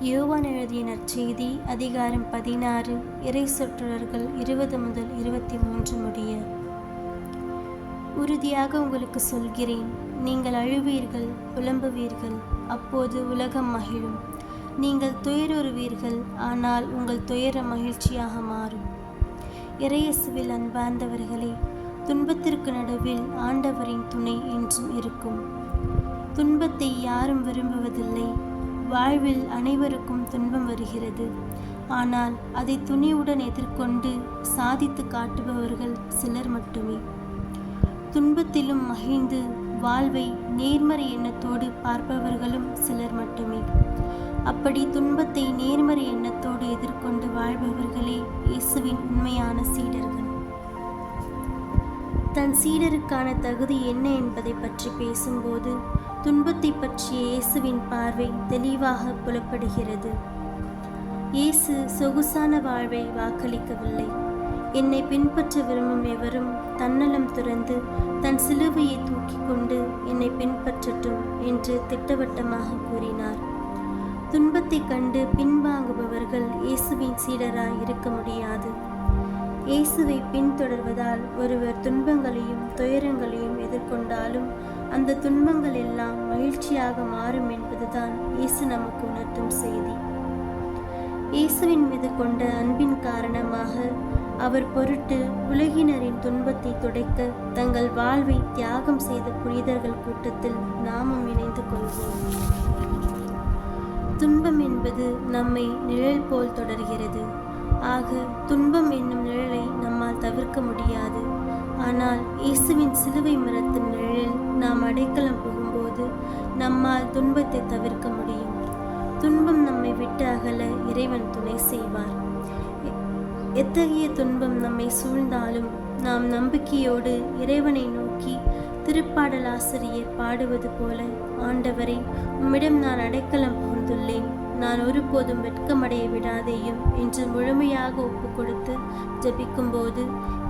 யோவான் எழுதிய நற்செய்தி அதிகாரம் 16 இறை சொற்றொடர்கள் 20 முதல் 23 முடிய. உறுதியாக உங்களுக்கு சொல்கிறேன், நீங்கள் அழுவீர்கள், புலம்புவீர்கள், அப்போது உலகம் மகிழும். நீங்கள் துயருறுவீர்கள், ஆனால் உங்கள் துயரம் மகிழ்ச்சியாக மாறும். இறையேசுவில் அன்பார்ந்தவர்களே, துன்பத்திற்கு நடுவில் ஆண்டவரின் துணை என்றும் இருக்கும். துன்பத்தை யாரும் விரும்புவதில்லை. வாழ்வில் அனைவருக்கும் துன்பம் வருகிறது. ஆனால் அதை துணிவுடன் எதிர்கொண்டு சாதித்து காட்டுபவர்கள் சிலர் மட்டுமே. துன்பத்திலும் மகிழ்ந்து வாழ்வை நேர்மறை எண்ணத்தோடு பார்ப்பவர்களும் சிலர் மட்டுமே. அப்படி துன்பத்தை நேர்மறை எண்ணத்தோடு எதிர்கொண்டு வாழ்பவர்களே இயேசுவின் உண்மையான சீடர்கள். தன் சீடருக்கான தகுதி என்ன என்பதை பற்றி பேசும்போது துன்பத்தை பற்றிய இயேசுவின் பார்வை தெளிவாக புலப்படுகிறது. இயேசு சொகுசான வாழ்வை வாக்களிக்கவில்லை. என்னை பின்பற்ற விரும்பும் எவரும் தன்னலம் துறந்து தன் சிலுவையை தூக்கி கொண்டு என்னை பின்பற்றட்டும் என்று திட்டவட்டமாக கூறினார். துன்பத்தை கண்டு பின்வாங்குபவர்கள் இயேசுவின் சீடராய் இருக்க முடியாது. இயேசுவை பின்தொடர்வதால் ஒருவர் துன்பங்களையும் துயரங்களையும் எதிர்கொண்டாலும் அந்த துன்பங்கள் எல்லாம் மகிழ்ச்சியாக மாறும் என்பதுதான் இயேசு நமக்கு உணர்த்தும் செய்தி. இயேசுவின் மீது கொண்ட அன்பின் காரணமாக அவர் பொருட்டு உலகினரின் துன்பத்தை துடைக்க தங்கள் வாழ்வை தியாகம் செய்த புனிதர்கள் கூட்டத்தில் நாமும் இணைந்து கொள்வோம். துன்பம் என்பது நம்மை நிழல் போல் தொடர்கிறது. ஆக துன்பம் என்னும் நிழலை நம்மால் தவிர்க்க முடியாது. ஆனால் இயேசுவின் சிலுவை மரத்தின் நிழலில் நாம் அடைக்கலம் புகும்போது நம்மால் துன்பத்தை தவிர்க்க முடியும். துன்பம் நம்மை விட்டு அகல இறைவன் துணை செய்வார். எத்தகைய துன்பம் நம்மை சூழ்ந்தாலும் நாம் நம்பிக்கையோடு இறைவனை நோக்கி திருப்பாடல் ஆசிரியர் பாடுவது போல, ஆண்டவரை, உம்மிடம் நான் அடைக்கலம் புகுந்துள்ளேன், நான் ஒருபோதும் வெட்கமடைய விடாதேயும் என்று முழுமையாக ஒப்பு கொடுத்து ஜபிக்கும்போது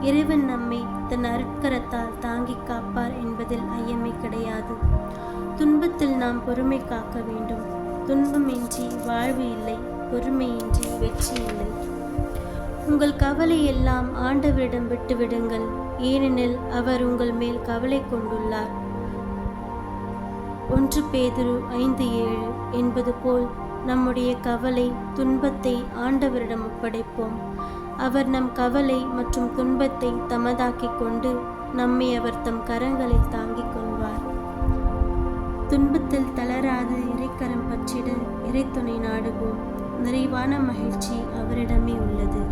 இறைவன் நம்மை தன் அருட்கரத்தால் தாங்கி காப்பார் என்பதில் ஐயமே கிடையாது. துன்பத்தில் நாம் பொறுமை காக்க வேண்டும். துன்பமின்றி வாழ்வு இல்லை, பொறுமையின்றி வெற்றி இல்லை. உங்கள் கவலை எல்லாம் ஆண்டவரிடம் விட்டுவிடுங்கள், ஏனெனில் அவர் உங்கள் மேல் கவலை கொண்டுள்ளார். 1 பேதுரு 5:7 என்பது போல் நம்முடைய கவலை துன்பத்தை ஆண்டவரிடம் ஒப்படைப்போம். அவர் நம் கவலை மற்றும் துன்பத்தை தமதாக்கிக் கொண்டு நம்மை அவர் தம் கரங்களில் தாங்கிக் கொள்வார். துன்பத்தில் தளராது இறைக்கரம் பற்றிட இறைத்துணை நாடுவோம். நிறைவான மகிழ்ச்சி அவரிடமே உள்ளது.